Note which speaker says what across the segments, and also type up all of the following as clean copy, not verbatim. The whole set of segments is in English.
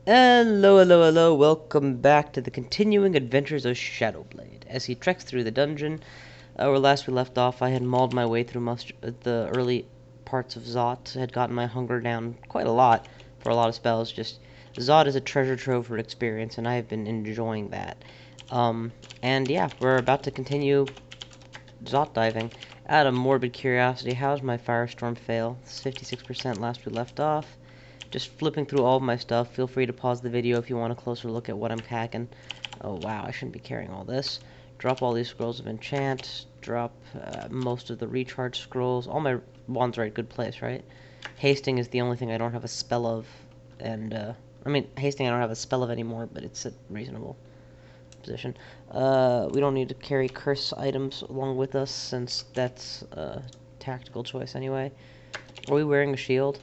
Speaker 1: Hello, hello, hello, welcome back to the continuing adventures of Shadowblade. As he treks through the dungeon, where last we left off, I had mauled my way through most the early parts of Zot, had gotten my hunger down quite a lot for a lot of spells. Just, Zot is a treasure trove for experience, and I have been enjoying that. And yeah, we're about to continue Zot diving. Out of morbid curiosity, how's my Firestorm fail? It's 56% last we left off. Just flipping through all of my stuff. Feel free to pause the video if you want a closer look at what I'm hacking. Oh wow, I shouldn't be carrying all this. Drop all these scrolls of enchant. Drop most of the recharge scrolls. All my wands are at good place, right? Hasting is the only thing I don't have a spell of. And, I mean, hasting I don't have a spell of anymore, but it's a reasonable position. We don't need to carry curse items along with us, since that's a tactical choice anyway. Are we wearing a shield?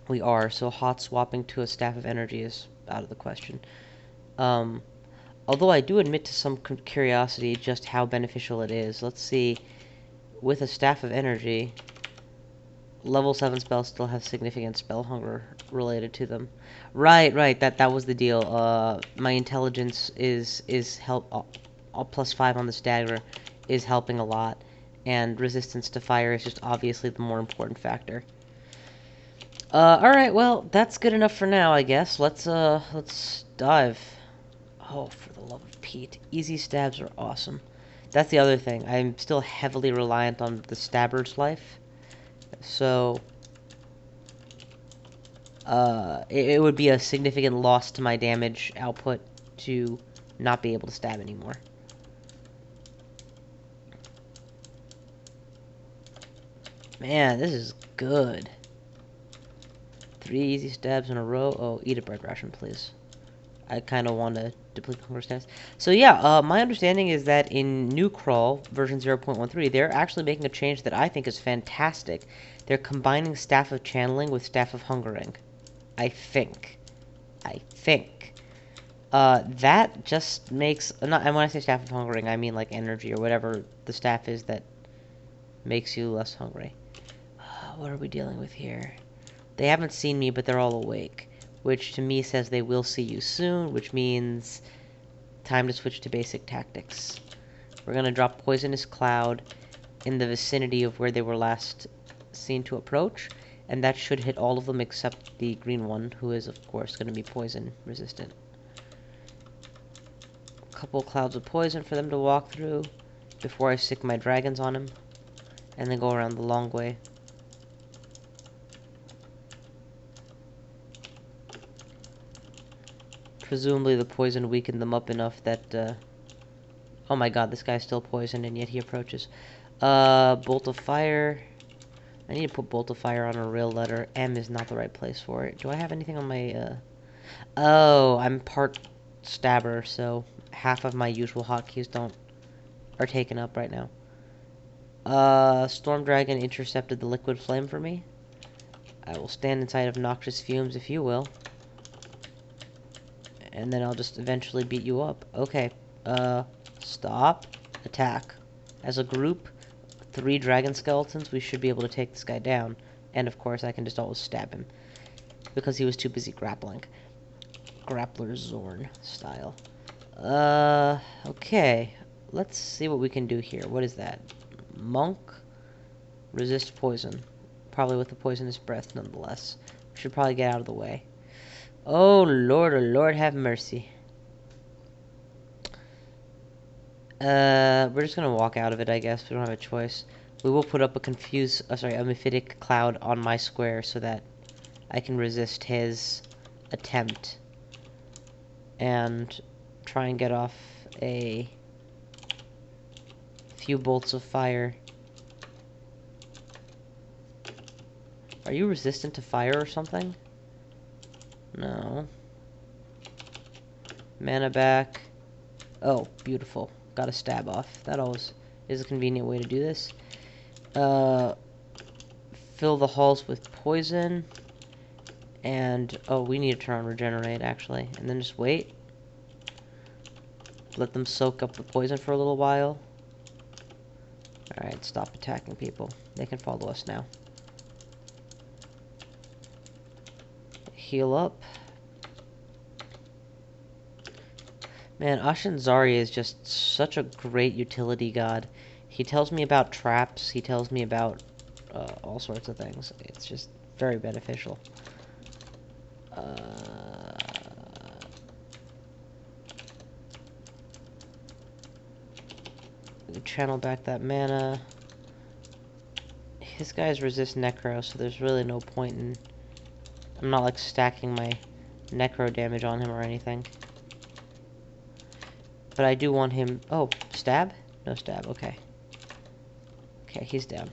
Speaker 1: We are, so hot swapping to a staff of energy is out of the question. Although I do admit to some curiosity just how beneficial it is. Let's see, with a staff of energy, level 7 spells still have significant spell hunger related to them. Right, that was the deal. My intelligence is help +5 on this dagger is helping a lot, and resistance to fire is just obviously the more important factor. Alright, well, that's good enough for now, I guess. Let's dive. Oh, for the love of Pete. Easy stabs are awesome. That's the other thing. I'm still heavily reliant on the stabber's life. So, it would be a significant loss to my damage output to not be able to stab anymore. Man, this is good. 3 easy stabs in a row. Oh, eat a bread ration, please. I kind of want to deplete hunger stats. So yeah, my understanding is that in New Crawl version 0.13, they're actually making a change that I think is fantastic. They're combining Staff of Channeling with Staff of Hungering. I think. That just makes... Not, and when I say Staff of Hungering, I mean like energy or whatever the staff is that makes you less hungry. What are we dealing with here? They haven't seen me, but they're all awake, which to me says they will see you soon, which means time to switch to basic tactics. We're going to drop Poisonous Cloud in the vicinity of where they were last seen to approach, and that should hit all of them except the green one, who is, of course, going to be poison resistant. A couple clouds of poison for them to walk through before I stick my dragons on him, and then go around the long way. Presumably the poison weakened them up enough that, oh my god, this guy's still poisoned, and yet he approaches. Bolt of Fire. I need to put Bolt of Fire on a real letter. M is not the right place for it. Do I have anything on my, Oh, I'm part stabber, so half of my usual hotkeys are taken up right now. Storm Dragon intercepted the liquid flame for me. I will stand inside of noxious fumes, if you will. And then I'll just eventually beat you up. Okay. Stop. Attack. As a group, 3 dragon skeletons, we should be able to take this guy down. And of course, I can just always stab him. Because he was too busy grappling. Grappler Zorn style. Okay. Let's see what we can do here. What is that? Monk. Resist poison. Probably with a poisonous breath, nonetheless. Should probably get out of the way. Oh Lord, have mercy. We're just gonna walk out of it, I guess. We don't have a choice. We will put up a a mephitic cloud on my square so that I can resist his attempt and try and get off a few bolts of fire. Are you resistant to fire or something? No. Mana back. Oh, beautiful. Got a stab off. That always is a convenient way to do this. Fill the halls with poison. And, oh, we need to turn on regenerate, actually. And then just wait. Let them soak up the poison for a little while. Alright, stop attacking people. They can follow us now. Heal up. Man, Ashe Zari is just such a great utility god. He tells me about traps. He tells me about all sorts of things. It's just very beneficial. Channel back that mana. His guys resist Necro, so there's really no point in... I'm not, like, stacking my Necro damage on him or anything. But I do want him... Oh, stab? No stab, okay. Okay, he's down.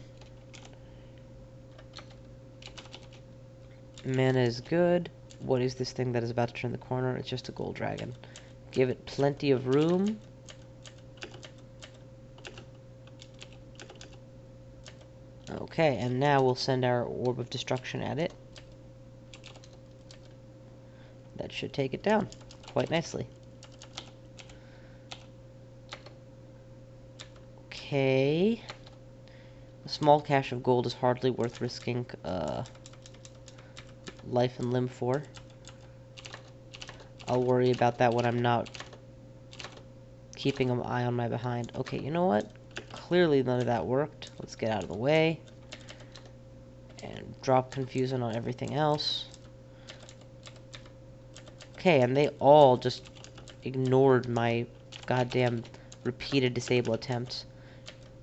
Speaker 1: Mana is good. What is this thing that is about to turn the corner? It's just a gold dragon. Give it plenty of room. Okay, and now we'll send our Orb of Destruction at it. That should take it down quite nicely. Okay. A small cache of gold is hardly worth risking life and limb for. I'll worry about that when I'm not keeping an eye on my behind. Okay, you know what? Clearly none of that worked. Let's get out of the way. And drop Confusion on everything else. Okay, and they all just ignored my goddamn repeated disable attempts.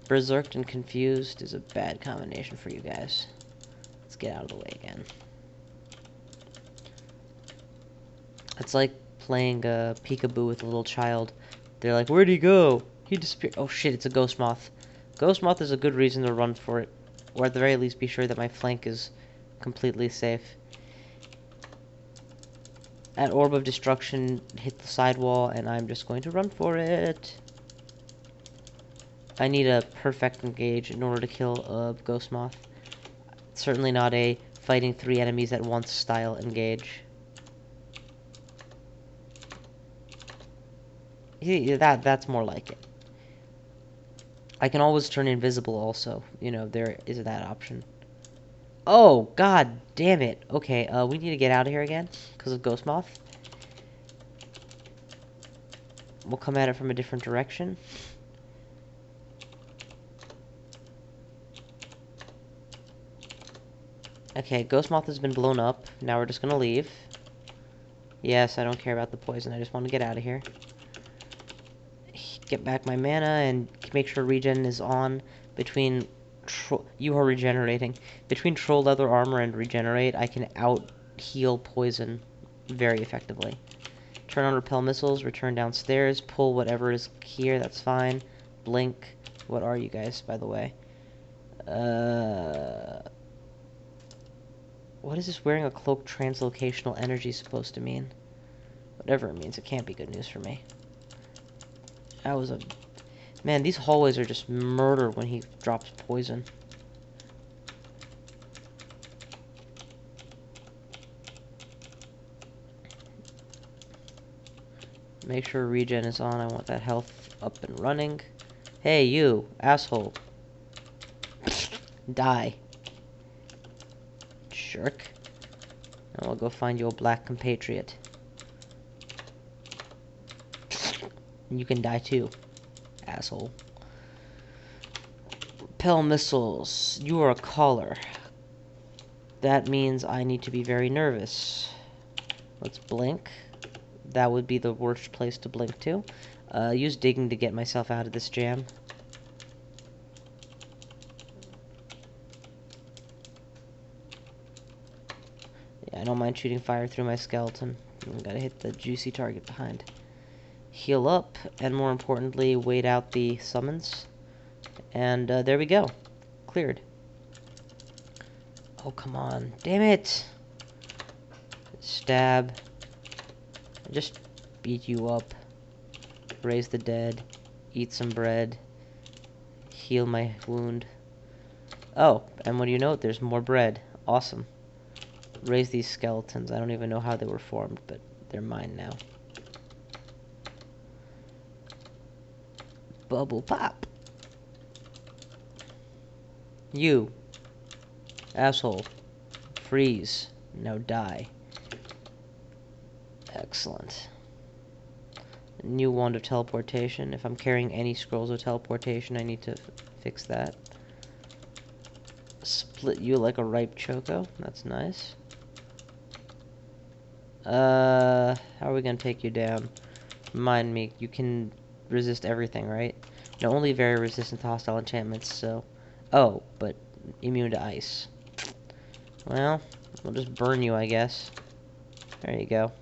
Speaker 1: Berserked and Confused is a bad combination for you guys. Let's get out of the way again. It's like playing peekaboo with a little child. They're like, where'd he go? He disappeared. Oh shit, it's a Ghost Moth. Ghost Moth is a good reason to run for it. Or at the very least, be sure that my flank is completely safe. That Orb of Destruction hit the sidewall, and I'm just going to run for it. I need a perfect engage in order to kill a Ghost Moth. Certainly not a fighting 3 enemies at once style engage. That's more like it. I can always turn invisible also. You know, there is that option. Oh, god damn it. Okay, we need to get out of here again because of Ghost Moth. We'll come at it from a different direction. Okay, Ghost Moth has been blown up. Now we're just gonna leave. Yes, I don't care about the poison. I just want to get out of here. Get back my mana and make sure regen is on between... You are regenerating. Between Troll Leather Armor and Regenerate, I can out-heal poison very effectively. Turn on Repel Missiles, return downstairs, pull whatever is here, that's fine. Blink. What are you guys, by the way? What is this wearing a cloak translocational energy supposed to mean? Whatever it means, it can't be good news for me. That was a... Man, these hallways are just murder when he drops poison. Make sure regen is on. I want that health up and running. Hey, you, asshole. Die. Jerk. And I'll go find your black compatriot. You can die too, asshole. Repel missiles. You are a caller. That means I need to be very nervous. Let's blink. That would be the worst place to blink to. Use digging to get myself out of this jam. Yeah, I don't mind shooting fire through my skeleton. I gotta hit the juicy target behind. Heal up, and more importantly, wait out the summons. And there we go. Cleared. Oh, come on. Damn it! Stab. Just beat you up. Raise the dead. Eat some bread. Heal my wound. Oh, and what do you know? There's more bread. Awesome. Raise these skeletons. I don't even know how they were formed, but they're mine now. Bubble pop. You. Asshole. Freeze. Now die. Excellent. New wand of teleportation. If I'm carrying any scrolls of teleportation, I need to fix that. Split you like a ripe choco. That's nice. How are we gonna take you down? Remind me, you can resist everything, right? No, only very resistant to hostile enchantments, so... Oh, but immune to ice. Well, we'll just burn you, I guess. There you go.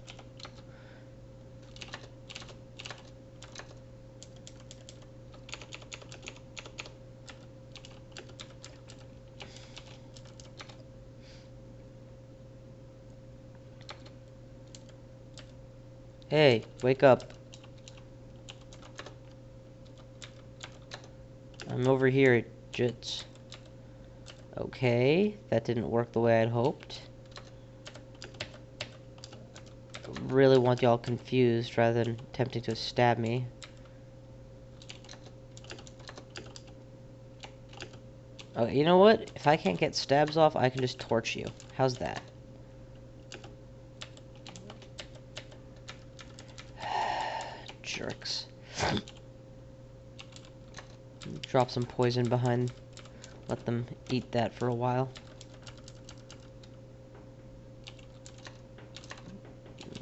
Speaker 1: Hey, wake up. I'm over here at Jits. Okay, that didn't work the way I'd hoped. I really want y'all confused rather than attempting to stab me. Oh, you know what? If I can't get stabs off, I can just torch you. How's that? Jerks. Drop some poison behind. Let them eat that for a while.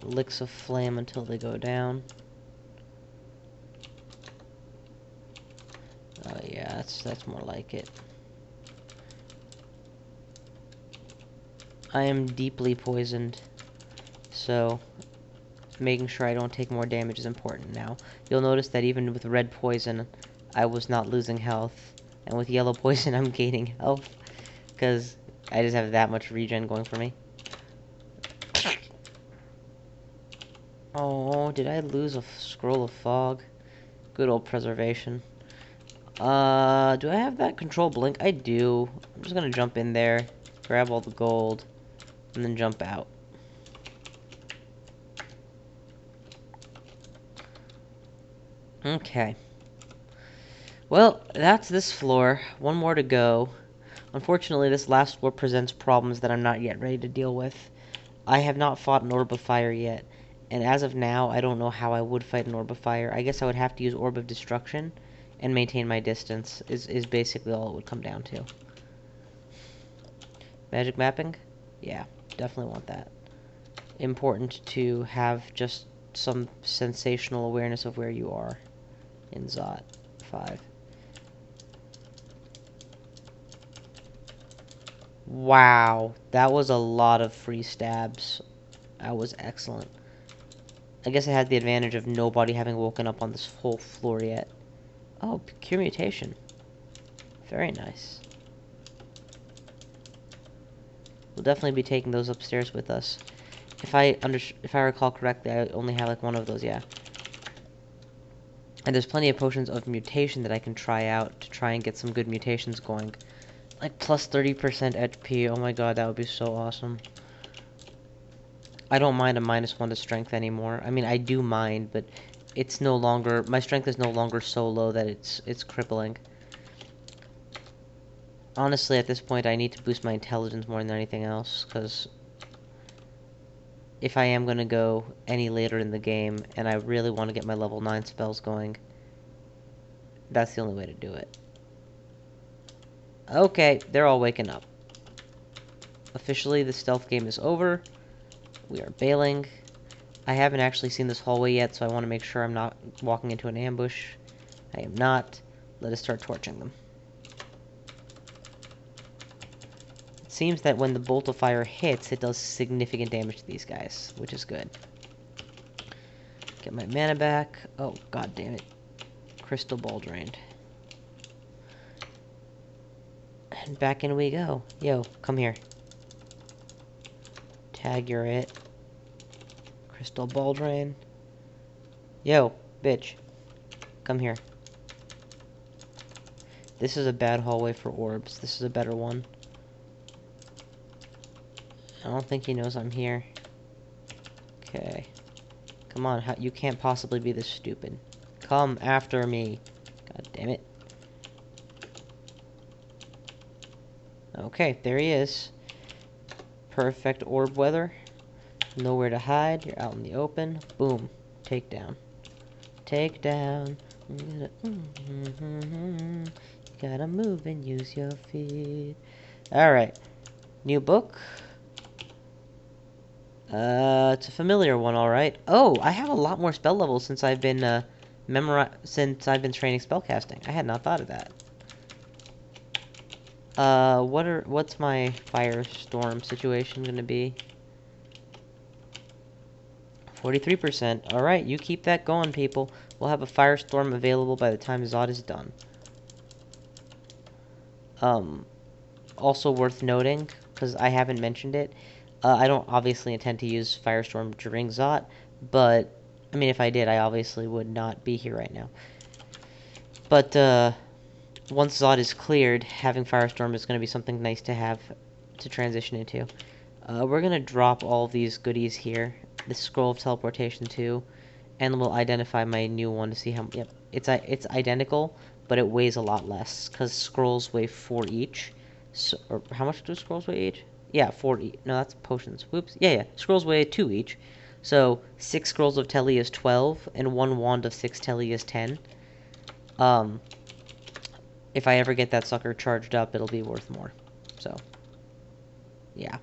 Speaker 1: Licks of flame until they go down. Oh yeah, that's more like it. I am deeply poisoned, so making sure I don't take more damage is important now. You'll notice that even with red poison, I was not losing health, and with yellow poison, I'm gaining health, because I just have that much regen going for me. Oh, did I lose a scroll of fog? Good old preservation. Do I have that control blink? I do. I'm just gonna jump in there, grab all the gold, and then jump out. Okay. Well, that's this floor. One more to go. Unfortunately, this last floor presents problems that I'm not yet ready to deal with. I have not fought an Orb of Fire yet, and as of now, I don't know how I would fight an Orb of Fire. I guess I would have to use Orb of Destruction and maintain my distance, is basically all it would come down to. Magic mapping? Yeah, definitely want that. Important to have just some sensational awareness of where you are in Zot 5. Wow, that was a lot of free stabs. That was excellent. I guess I had the advantage of nobody having woken up on this whole floor yet. Oh, Cure Mutation. Very nice. We'll definitely be taking those upstairs with us. If I recall correctly, I only have like one of those, yeah. And there's plenty of potions of mutation that I can try out to try and get some good mutations going. Like plus 30% HP. Oh my god, that would be so awesome. I don't mind a -1 to strength anymore. I mean, I do mind, but it's no longer... My strength is no longer so low that it's crippling. Honestly, at this point, I need to boost my intelligence more than anything else, because if I am going to go any later in the game, and I really want to get my level 9 spells going, that's the only way to do it. Okay, they're all waking up. Officially, the stealth game is over. We are bailing. I haven't actually seen this hallway yet, so I want to make sure I'm not walking into an ambush. I am not. Let us start torching them. It seems that when the bolt of fire hits, it does significant damage to these guys, which is good. Get my mana back. Oh, god damn it. Crystal ball drained. And back in we go. Yo, come here. Tag, you're it. Crystal ball drain. Yo, bitch. Come here. This is a bad hallway for orbs. This is a better one. I don't think he knows I'm here. Okay. Come on, you can't possibly be this stupid. Come after me. God damn it. Okay, there he is. Perfect orb weather. Nowhere to hide. You're out in the open. Boom. Takedown. take down. Gotta move and use your feet. Alright. New book. It's a familiar one, alright. Oh, I have a lot more spell levels since I've been, since I've been training spellcasting. I had not thought of that. What's my firestorm situation gonna be? 43%. Alright, you keep that going, people. We'll have a firestorm available by the time Zod is done. Also worth noting, because I haven't mentioned it, I don't obviously intend to use firestorm during Zod, but, I mean, if I did, I obviously would not be here right now. But, once Zod is cleared, having firestorm is going to be something nice to have to transition into. We're going to drop all these goodies here. The scroll of teleportation too, and we'll identify my new one to see how. Yep, it's identical, but it weighs a lot less because scrolls weigh 4 each. So, or how much do scrolls weigh each? Yeah, 4 each. No, that's potions. Whoops. Yeah. Scrolls weigh 2 each. So 6 scrolls of Telly is 12, and 1 wand of 6 Telly is 10. If I ever get that sucker charged up, it'll be worth more. So, yeah.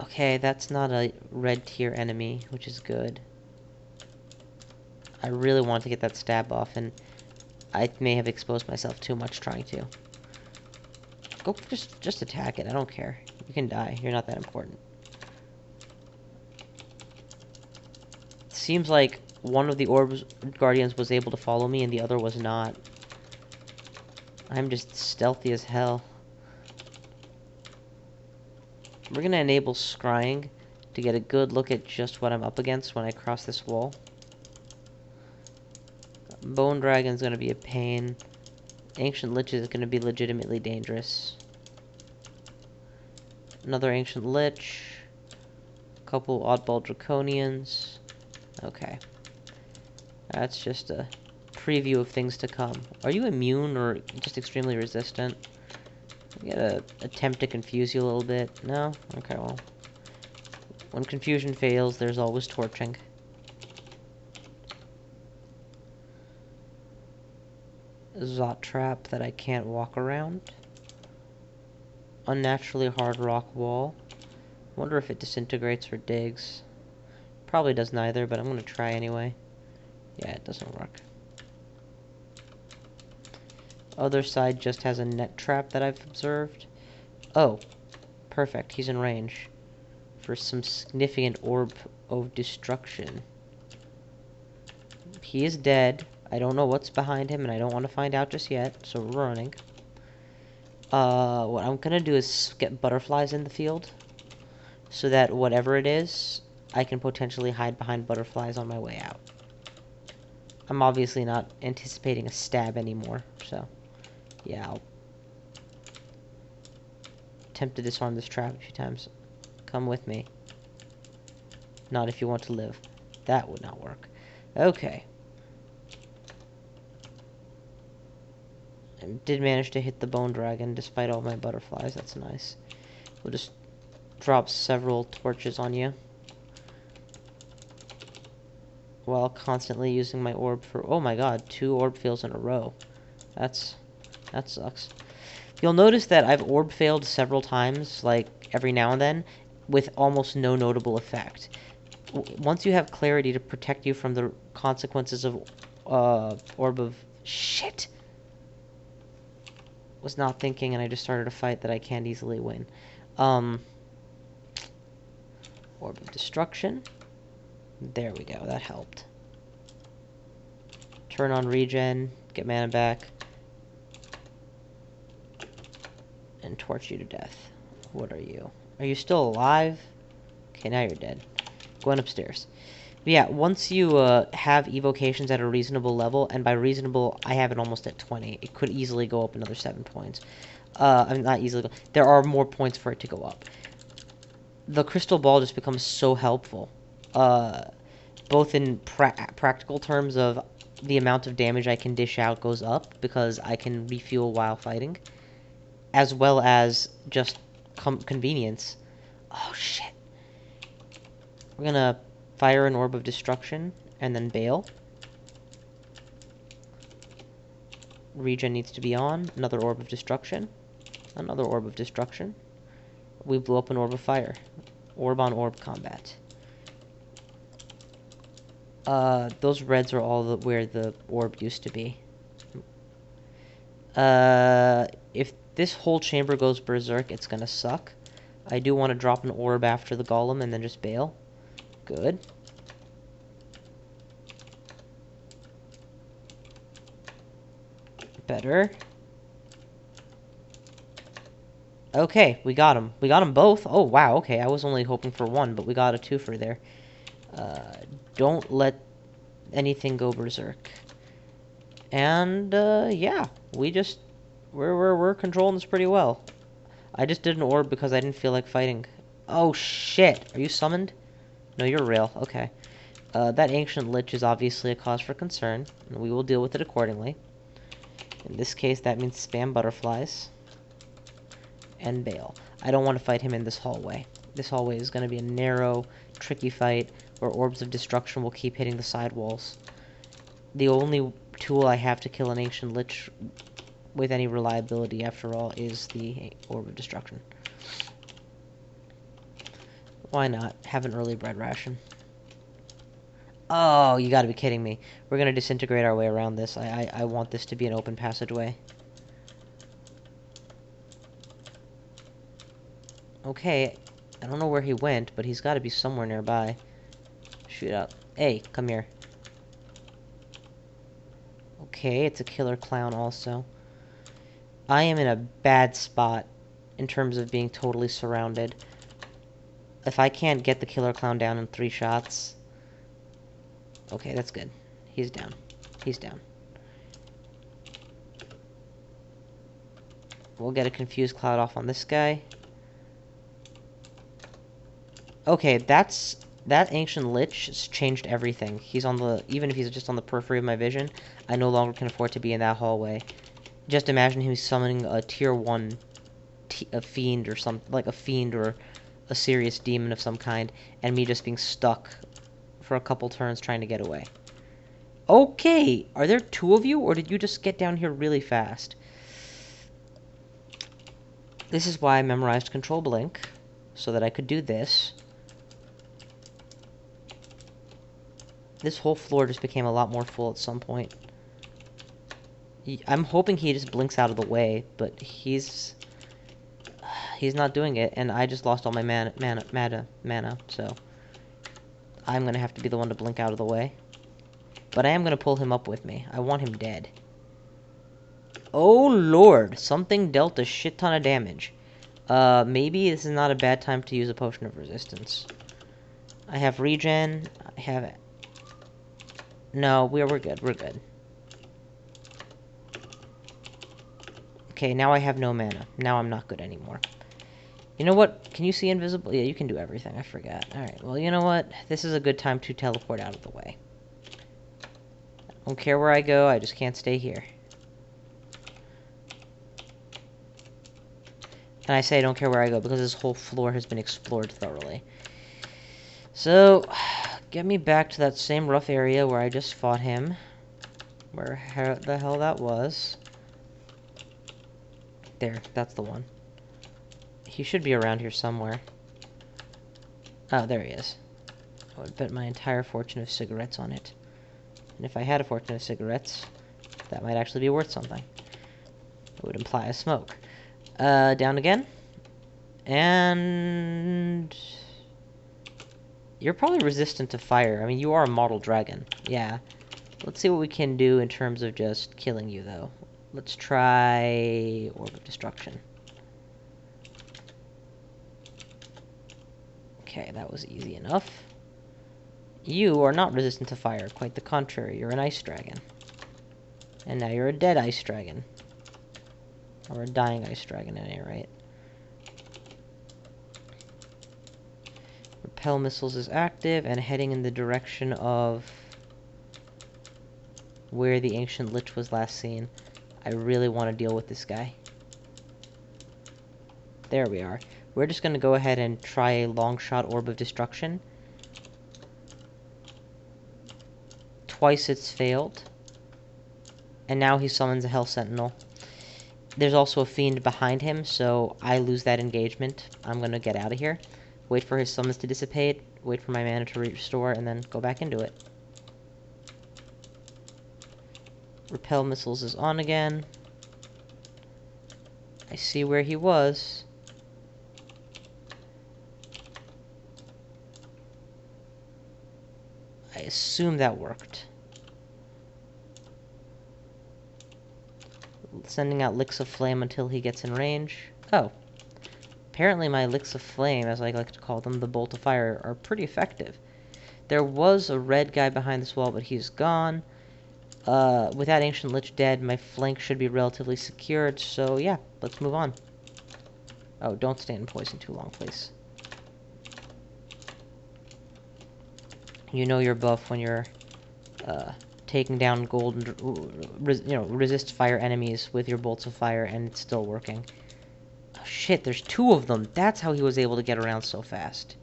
Speaker 1: Okay, that's not a red tier enemy, which is good. I really want to get that stab off, and I may have exposed myself too much trying to. Go, just attack it, I don't care. You can die, you're not that important. Seems like one of the Orb's Guardians was able to follow me, and the other was not. I'm just stealthy as hell. We're going to enable scrying to get a good look at just what I'm up against when I cross this wall. Bone Dragon's going to be a pain. Ancient Lich is going to be legitimately dangerous. Another Ancient Lich. A couple Oddball Draconians. Okay. That's just a preview of things to come. Are you immune or just extremely resistant? I'm gonna attempt to confuse you a little bit. No? Okay, well. When confusion fails, there's always torching. Zot trap that I can't walk around. Unnaturally hard rock wall. Wonder if it disintegrates or digs. Probably does neither, but I'm gonna try anyway. Yeah, it doesn't work. Other side just has a net trap that I've observed. Oh, perfect. He's in range for some significant Orb of Destruction. He is dead. I don't know what's behind him, and I don't want to find out just yet, so we're running. What I'm gonna do is get butterflies in the field, so that whatever it is, I can potentially hide behind butterflies on my way out. I'm obviously not anticipating a stab anymore, so yeah, I'll attempt to disarm this trap a few times. Come with me. Not if you want to live. That would not work. Okay. I did manage to hit the bone dragon despite all my butterflies. That's nice. We'll just drop several torches on you, while constantly using my orb for... Oh my god, 2 orb fails in a row. That sucks. You'll notice that I've orb failed several times, like, every now and then, with almost no notable effect. Once you have clarity to protect you from the consequences of, Orb of... Shit! Was not thinking, and I just started a fight that I can't easily win. Orb of Destruction. There we go, that helped. Turn on regen, get mana back, and torch you to death. What are you? Are you still alive? Okay, now you're dead. Going upstairs. But yeah, once you have evocations at a reasonable level, and by reasonable, I have it almost at 20. It could easily go up another 7 points. I mean, not easily. There are more points for it to go up. The crystal ball just becomes so helpful. Both in practical terms of the amount of damage I can dish out goes up because I can refuel while fighting, as well as just convenience. Oh shit. We're gonna Fire an Orb of Destruction, and then bail. Regen needs to be on. Another Orb of Destruction. Another Orb of Destruction. We blew up an Orb of Fire. Orb on Orb combat. Those reds are all where the orb used to be. If this whole chamber goes berserk, it's gonna suck. I do want to drop an orb after the golem and then just bail. Good. Better. Okay, we got him. We got them both. Oh, wow, okay. I was only hoping for one, but we got a twofer there. Don't let anything go berserk. And, yeah. We're controlling this pretty well. I just did an orb because I didn't feel like fighting. Oh, shit. Are you summoned? No, you're real. Okay. That Ancient Lich is obviously a cause for concern, and we will deal with it accordingly. In this case, that means spam butterflies. And bail. I don't want to fight him in this hallway. This hallway is going to be a narrow, tricky fight where Orbs of Destruction will keep hitting the side walls. The only tool I have to kill an Ancient Lich with any reliability, after all, is the Orb of Destruction. Why not? Have an early bread ration. Oh, you gotta be kidding me. We're gonna disintegrate our way around this. I want this to be an open passageway. Okay, I don't know where he went, but he's gotta be somewhere nearby. Shoot up. Hey, come here. Okay, it's a killer clown also. I am in a bad spot in terms of being totally surrounded. If I can't get the killer clown down in 3 shots... Okay, that's good. He's down. He's down. We'll get a confused cloud off on this guy. Okay, that Ancient Lich has changed everything. He's on the... Even if he's just on the periphery of my vision, I no longer can afford to be in that hallway. Just imagine him summoning a tier 1 a fiend or something, like a fiend or a serious demon of some kind, and me just being stuck for a couple turns trying to get away. Okay, are there 2 of you, or did you just get down here really fast? This is why I memorized Control Blink, so that I could do this. This whole floor just became a lot more full at some point. I'm hoping he just blinks out of the way, but he's not doing it, and I just lost all my mana, so I'm gonna have to be the one to blink out of the way. But I am gonna pull him up with me. I want him dead. Oh lord, something dealt a shit ton of damage. Maybe this is not a bad time to use a potion of resistance. I have regen. I have... No, we're good. We're good. Okay, now I have no mana. Now I'm not good anymore. You know what? Can you see invisible? Yeah, you can do everything. I forgot. Alright, well, you know what? This is a good time to teleport out of the way. I don't care where I go, I just can't stay here. And I say I don't care where I go because this whole floor has been explored thoroughly. So, get me back to that same rough area where I just fought him. Where the hell that was. There, that's the one. He should be around here somewhere. Oh, there he is. I would bet my entire fortune of cigarettes on it. And if I had a fortune of cigarettes, that might actually be worth something. It would imply a smoke. Down again. And... You're probably resistant to fire. I mean, you are a model dragon. Yeah. Let's see what we can do in terms of just killing you, though. Let's try Orb of Destruction. Okay, that was easy enough. You are not resistant to fire. Quite the contrary. You're an ice dragon. And now you're a dead ice dragon. Or a dying ice dragon, at any rate. Repel missiles is active and heading in the direction of where the Ancient Lich was last seen. I really want to deal with this guy. There we are. We're just going to go ahead and try a long shot Orb of Destruction. Twice it's failed. And now he summons a Hell Sentinel. There's also a fiend behind him, so I lose that engagement. I'm going to get out of here. Wait for his summons to dissipate. Wait for my mana to restore, and then go back into it. Repel Missiles is on again. I see where he was. I assume that worked. Sending out Licks of Flame until he gets in range. Oh. Apparently my Licks of Flame, as I like to call them, the Bolt of Fire, are pretty effective. There was a red guy behind this wall, but he's gone. With that Ancient Lich dead, my flank should be relatively secured, so yeah, let's move on. Oh, don't stay in poison too long, please. You know your buff when you're, taking down gold, resist fire enemies with your bolts of fire, and it's still working. Oh shit, there's two of them! That's how he was able to get around so fast.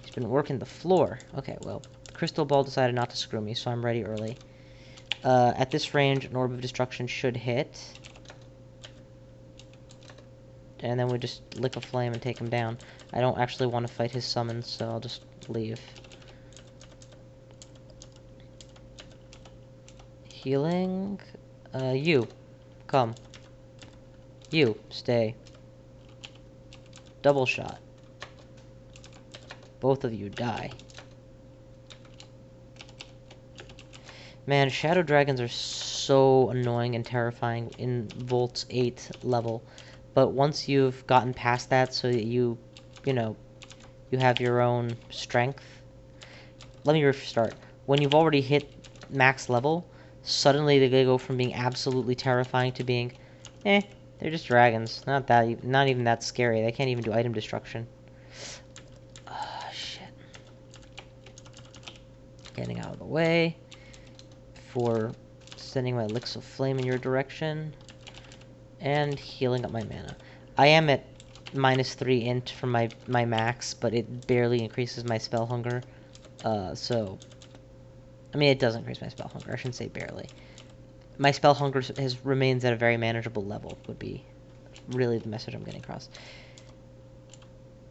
Speaker 1: He's been working the floor. Okay, well, the Crystal Ball decided not to screw me, so I'm ready early. At this range, an Orb of Destruction should hit. And then we just lick a flame and take him down. I don't actually want to fight his summons, so I'll just leave. Healing. You. Come. You. Stay. Double shot. Both of you die. Man, Shadow Dragons are so annoying and terrifying in Volt's 8th level. But once you've gotten past that so that you have your own strength. Let me restart. When you've already hit max level, suddenly they go from being absolutely terrifying to being, they're just dragons. Not even that scary. They can't even do item destruction. Shit. Getting out of the way. For sending my Licks of Flame in your direction. And healing up my mana. I am at -3 int from my max, but it barely increases my spell hunger. I mean, it does increase my spell hunger. I shouldn't say barely. My spell hunger remains at a very manageable level, would be really the message I'm getting across.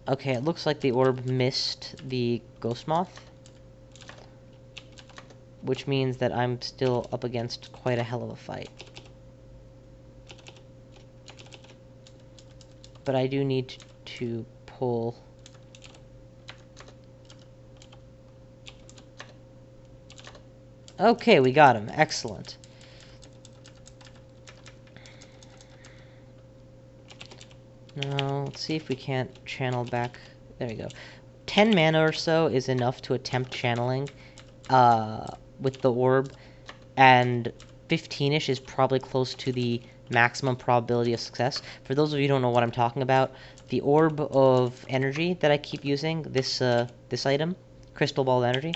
Speaker 1: Okay, it looks like the orb missed the Ghost Moth. Which means that I'm still up against quite a hell of a fight. But I do need to pull... Okay, we got him. Excellent. Now, let's see if we can't channel back. There we go. 10 mana or so is enough to attempt channeling with the orb, and 15-ish is probably close to the maximum probability of success. For those of you who don't know what I'm talking about, the Orb of Energy that I keep using, this item, Crystal Ball of Energy,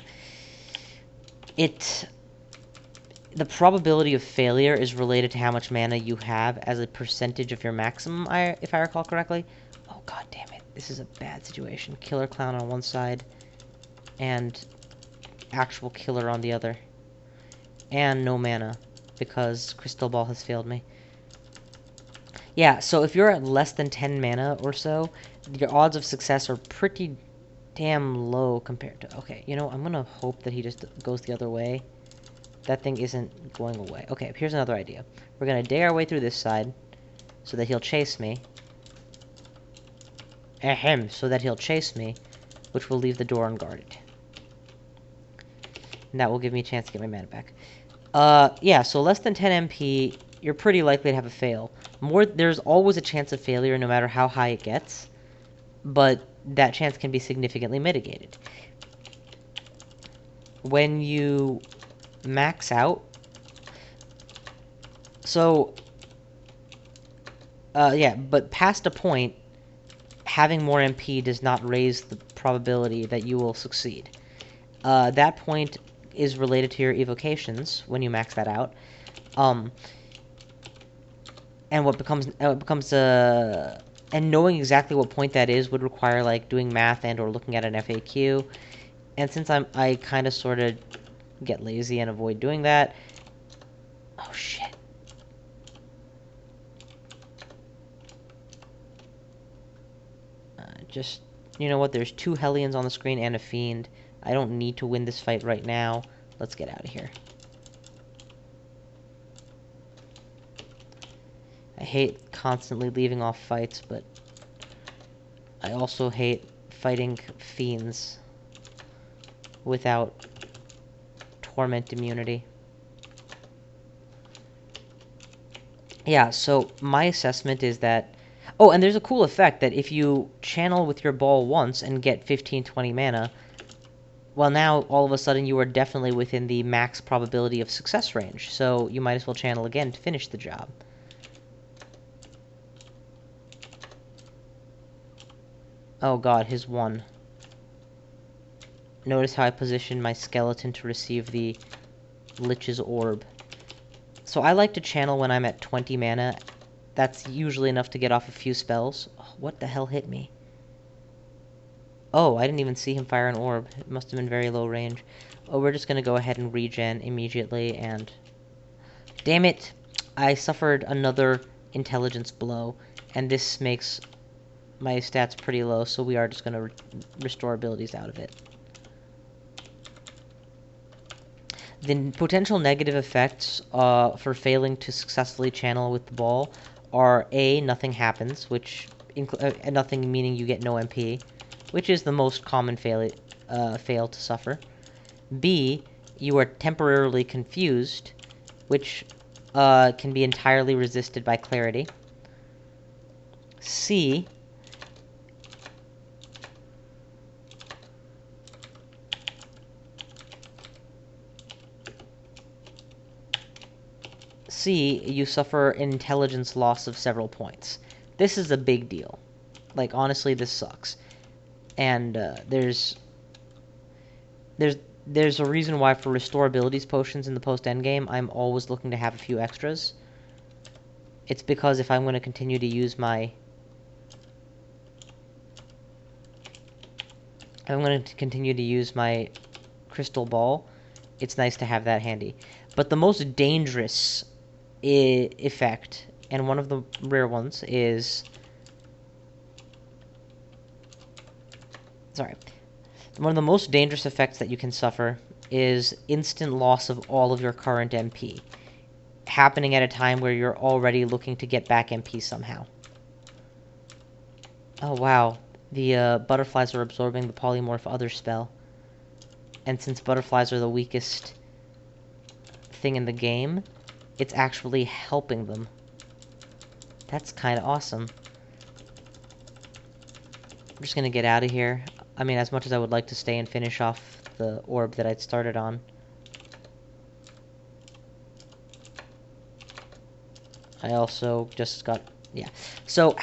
Speaker 1: the probability of failure is related to how much mana you have as a percentage of your maximum, if I recall correctly. Oh, god damn it. This is a bad situation. Killer Clown on one side, and actual killer on the other. And no mana, because Crystal Ball has failed me. Yeah, so if you're at less than 10 mana or so, your odds of success are pretty damn low compared to... Okay, you know, I'm gonna hope that he just goes the other way. That thing isn't going away. Okay, here's another idea. We're gonna dig our way through this side, so that he'll chase me. Ahem, so that he'll chase me, which will leave the door unguarded. And that will give me a chance to get my mana back. Yeah, so less than 10 MP, you're pretty likely to have a fail. There's always a chance of failure no matter how high it gets, but that chance can be significantly mitigated. When you max out, so, yeah, but past a point, having more MP does not raise the probability that you will succeed. That point is related to your evocations when you max that out. And what becomes and knowing exactly what point that is would require like doing math and or looking at an FAQ. And since I kind of sort of get lazy and avoid doing that. Oh, shit. Just, you know what, there's 2 Hellions on the screen and a Fiend. I don't need to win this fight right now. Let's get out of here. I hate constantly leaving off fights, but I also hate fighting Fiends without torment immunity. Yeah, so my assessment is that... Oh, and there's a cool effect that if you channel with your ball once and get 15-20 mana, well, now, all of a sudden, you are definitely within the max probability of success range, so you might as well channel again to finish the job. Oh god, his 1. Notice how I positioned my skeleton to receive the Lich's Orb. So I like to channel when I'm at 20 mana. That's usually enough to get off a few spells. Oh, what the hell hit me? Oh, I didn't even see him fire an orb. It must have been very low range. Oh, we're just gonna go ahead and regen immediately, and... Damn it! I suffered another intelligence blow, and this makes my stats pretty low, so we are just gonna restore abilities out of it. The potential negative effects for failing to successfully channel with the ball are A, nothing happens, which... nothing meaning you get no MP, which is the most common fail to suffer. B, you are temporarily confused, which can be entirely resisted by clarity. C, you suffer intelligence loss of several points. This is a big deal. Like, honestly, this sucks. And there's a reason why for restore abilities potions in the post-endgame, I'm always looking to have a few extras. It's because if I'm going to continue to use my... crystal ball, it's nice to have that handy. But the most dangerous effect, and one of the rare ones, is... Sorry. One of the most dangerous effects that you can suffer is instant loss of all of your current MP, happening at a time where you're already looking to get back MP somehow. Oh, wow. The butterflies are absorbing the polymorph other spell. And since butterflies are the weakest thing in the game, it's actually helping them. That's kind of awesome. I'm just gonna get out of here. I mean, as much as I would like to stay and finish off the orb that I'd started on. I also just got... Yeah. So,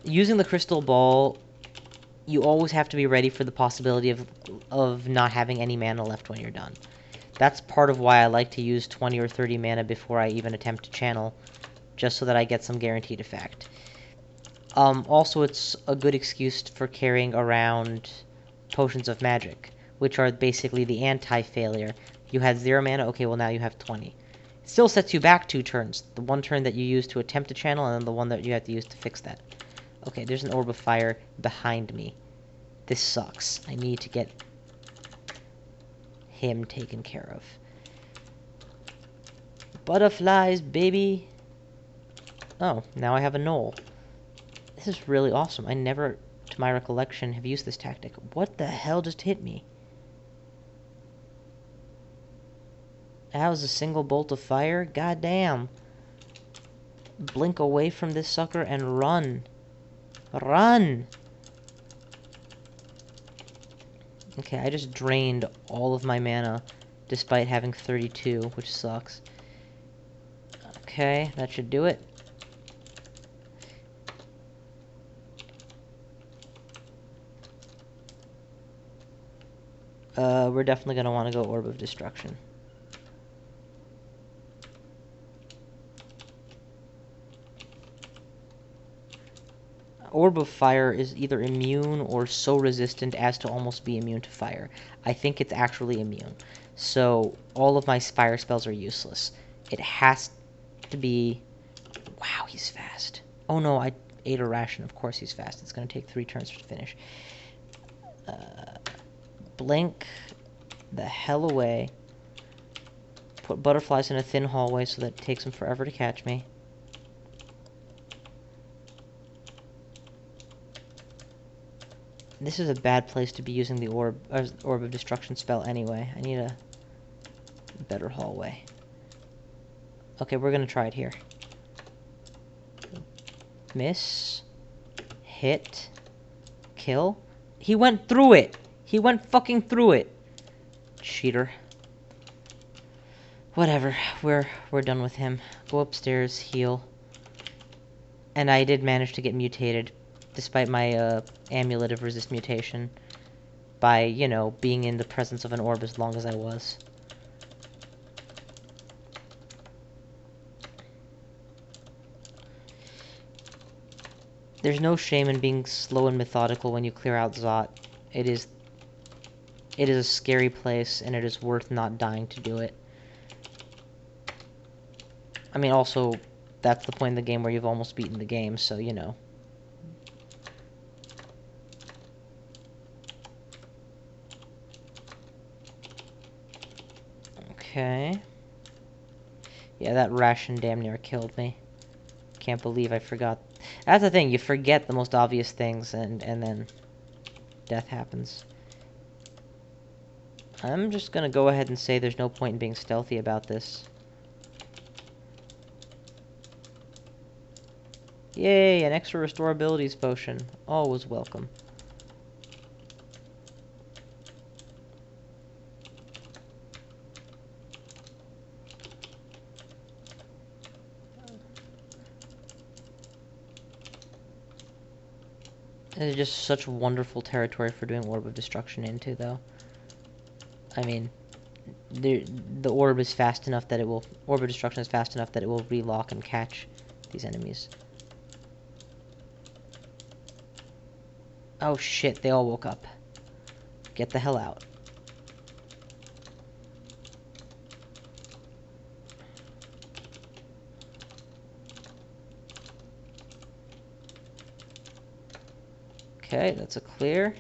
Speaker 1: using the crystal ball, you always have to be ready for the possibility of not having any mana left when you're done. That's part of why I like to use 20 or 30 mana before I even attempt to channel, just so that I get some guaranteed effect. Also, it's a good excuse for carrying around potions of magic, which are basically the anti-failure. You had 0 mana, okay, well now you have 20. It still sets you back 2 turns. The one turn that you use to attempt to channel, and then the one that you have to use to fix that. Okay, there's an orb of fire behind me. This sucks. I need to get him taken care of. Butterflies, baby! Oh, now I have a knoll. This is really awesome. I never, to my recollection, have used this tactic. What the hell just hit me? That was a single bolt of fire? God damn. Blink away from this sucker and run. Run! Okay, I just drained all of my mana, despite having 32, which sucks. Okay, that should do it. We're definitely going to want to go Orb of Destruction. Orb of Fire is either immune or so resistant as to almost be immune to fire. I think it's actually immune. So all of my fire spells are useless. It has to be... Wow, he's fast. Oh no, I ate a ration. Of course he's fast. It's going to take 3 turns to finish. Blink the hell away. Put butterflies in a thin hallway so that it takes them forever to catch me. This is a bad place to be using the Orb of Destruction spell anyway. I need a better hallway. Okay, we're gonna try it here. Miss. Hit. Kill. He went through it! He went fucking through it! Cheater. Whatever. We're done with him. Go upstairs, heal. And I did manage to get mutated, despite my amulet of resist mutation, by, you know, being in the presence of an orb as long as I was. There's no shame in being slow and methodical when you clear out Zot. It is a scary place, and it is worth not dying to do it. I mean, also, that's the point in the game where you've almost beaten the game, so, you know. Okay. Yeah, that ration damn near killed me. Can't believe I forgot. That's the thing, you forget the most obvious things, and then death happens. I'm just gonna go ahead and say there's no point in being stealthy about this. Yay, an extra restore abilities potion. Always welcome. It's just such wonderful territory for doing Orb of Destruction into, though. I mean, the orb is fast enough that it will... Orb of Destruction is fast enough that it will relock and catch these enemies. Oh shit, they all woke up. Get the hell out. Okay, that's a clear.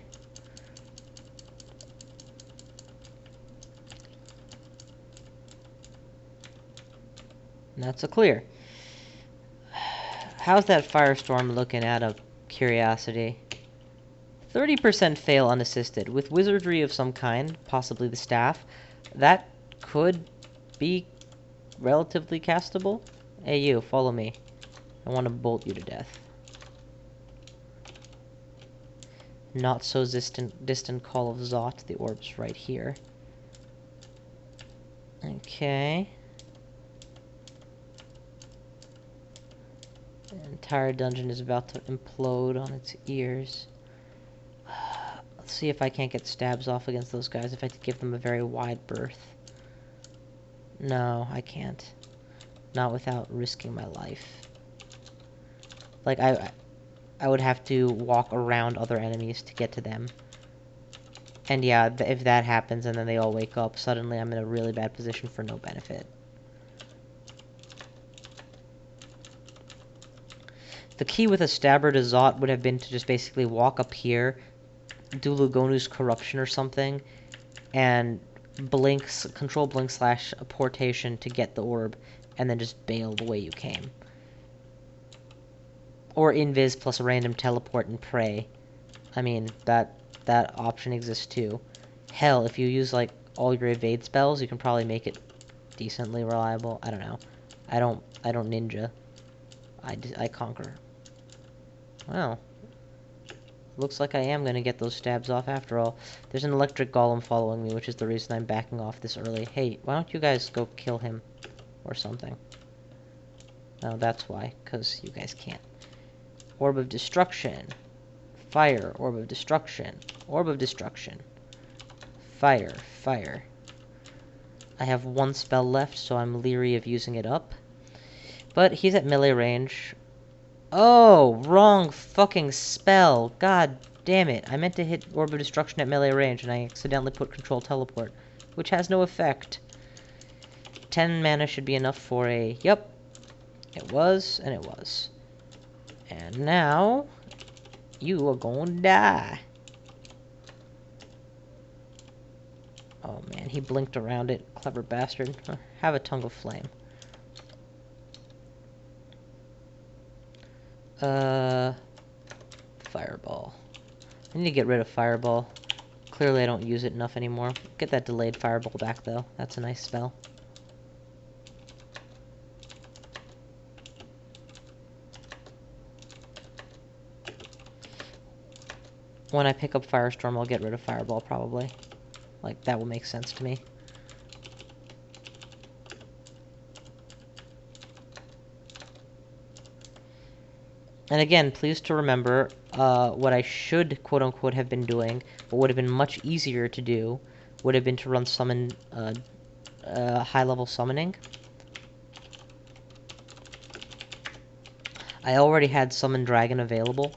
Speaker 1: And that's a clear. How's that firestorm looking out of curiosity? 30% fail unassisted. With wizardry of some kind, possibly the staff, that could be relatively castable. Hey you, follow me. I want to bolt you to death. Not so distant call of Zot. The orb's right here. Okay. The entire dungeon is about to implode on its ears. Let's see if I can't get stabs off against those guys, if I could give them a very wide berth. No, I can't. Not without risking my life. Like, I would have to walk around other enemies to get to them. And yeah, if that happens and then they all wake up, suddenly I'm in a really bad position for no benefit. The key with a stabber to Zot would have been to just basically walk up here, do Lugonu's Corruption or something, and control blink / portation to get the orb, and then just bail the way you came. Or invis plus a random teleport and pray. I mean, that option exists too. Hell, if you use like all your evade spells, you can probably make it decently reliable. I don't know. I don't ninja. I conquer. Well, looks like I am gonna get those stabs off after all. There's an electric golem following me, which is the reason I'm backing off this early. Hey, why don't you guys go kill him or something? No, that's why, because you guys can't. Orb of Destruction. Fire. Orb of Destruction. Orb of Destruction. Fire. Fire. I have one spell left, so I'm leery of using it up. But he's at melee range. Oh, wrong fucking spell. God damn it. I meant to hit Orb of Destruction at melee range, and I accidentally put Control Teleport, which has no effect. 10 mana should be enough for a... Yep. It was, and it was. And now... You are going to die. Oh, man. He blinked around it. Clever bastard. Have a tongue of flame. Fireball. I need to get rid of Fireball. Clearly I don't use it enough anymore. Get that delayed Fireball back, though. That's a nice spell. When I pick up Firestorm, I'll get rid of Fireball, probably. Like, that will make sense to me. And again, please to remember, what I should, quote-unquote, have been doing, but would have been much easier to do, would have been to run summon, high-level summoning. I already had Summon Dragon available.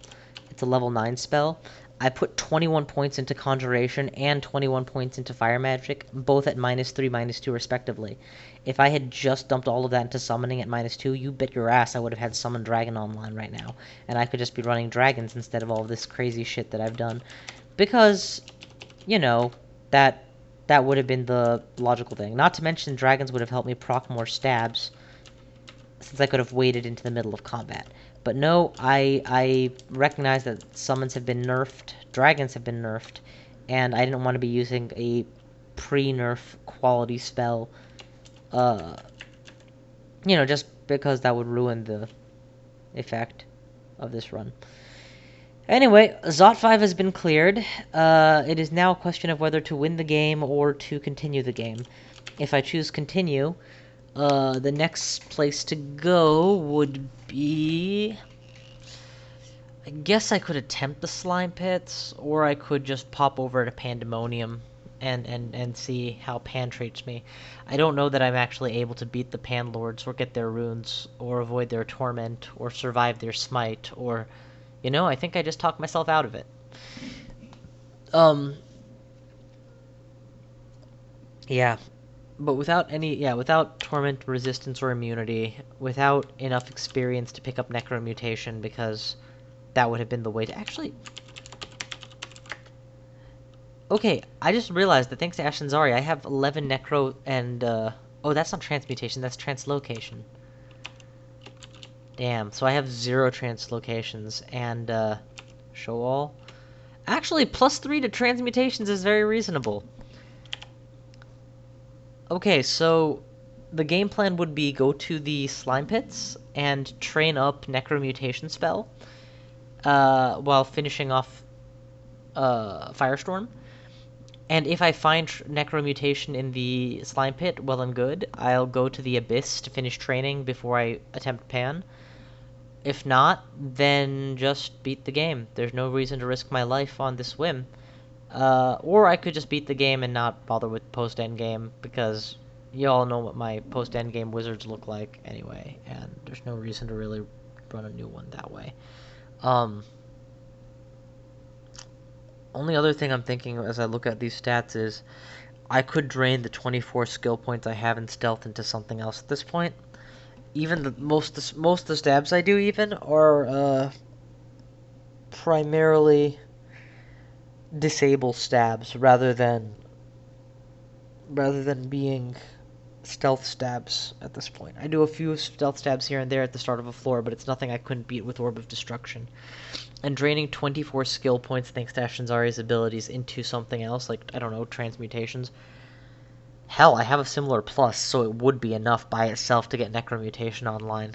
Speaker 1: It's a level 9 spell. I put 21 points into Conjuration and 21 points into Fire Magic, both at -3, -2 respectively. If I had just dumped all of that into Summoning at -2, you bet your ass I would have had Summon Dragon online right now. And I could just be running Dragons instead of all of this crazy shit that I've done. Because, you know, that would have been the logical thing. Not to mention, Dragons would have helped me proc more stabs, since I could have waited into the middle of combat. But no, I recognize that summons have been nerfed, dragons have been nerfed, and I didn't want to be using a pre-nerf quality spell, you know, just because that would ruin the effect of this run. Anyway, Zot 5 has been cleared. It is now a question of whether to win the game or to continue the game. If I choose continue, the next place to go would be... I guess I could attempt the slime pits, or I could just pop over to Pandemonium and see how Pan treats me. I don't know that I'm actually able to beat the Pan Lords, or get their runes, or avoid their torment, or survive their smite, or... You know, I think I just talked myself out of it. Yeah. But without torment, resistance, or immunity, without enough experience to pick up Necromutation, because that would have been the way to actually... Okay, I just realized that thanks to Ashe and Zari, I have 11 Necro and, oh, that's not transmutation, that's translocation. Damn, so I have 0 translocations, and, show all. Actually, +3 to transmutations is very reasonable. Okay, so the game plan would be go to the slime pits and train up Necromutation spell while finishing off Firestorm. And if I find Necromutation in the slime pit, well and good. I'll go to the Abyss to finish training before I attempt Pan. If not, then just beat the game. There's no reason to risk my life on this whim. Or I could just beat the game and not bother with post-endgame, because you all know what my post-endgame wizards look like anyway, and there's no reason to really run a new one that way. Only other thing I'm thinking as I look at these stats is I could drain the 24 skill points I have in stealth into something else at this point. Even the most of the stabs I do even are primarily disable stabs rather than being stealth stabs at this point. I do a few stealth stabs here and there at the start of a floor, but it's nothing I couldn't beat with Orb of Destruction. And draining 24 skill points thanks to Ashe and Zari's abilities into something else, like, I don't know, transmutations. Hell, I have a similar plus, so it would be enough by itself to get Necromutation online.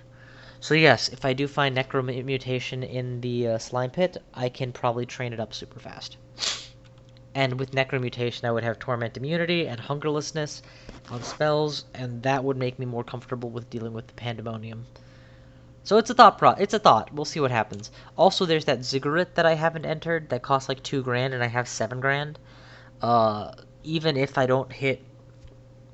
Speaker 1: So yes, if I do find Necromutation in the slime pit, I can probably train it up super fast. And with Necromutation, I would have Torment Immunity and Hungerlessness on spells, and that would make me more comfortable with dealing with the Pandemonium. So it's a thought. We'll see what happens. Also, there's that Ziggurat that I haven't entered that costs like 2 grand, and I have 7 grand. Even if I don't hit,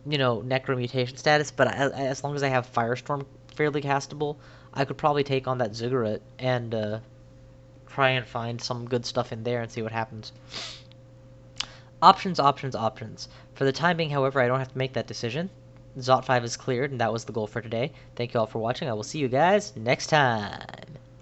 Speaker 1: you know, Necromutation status, but as long as I have Firestorm fairly castable,
Speaker 2: I could probably take on that ziggurat and try and find some good stuff in there and see what happens. Options, options, options. For the time being, however, I don't have to make that decision. Zot 5 is cleared, and that was the goal for today. Thank you all for watching. I will see you guys next time.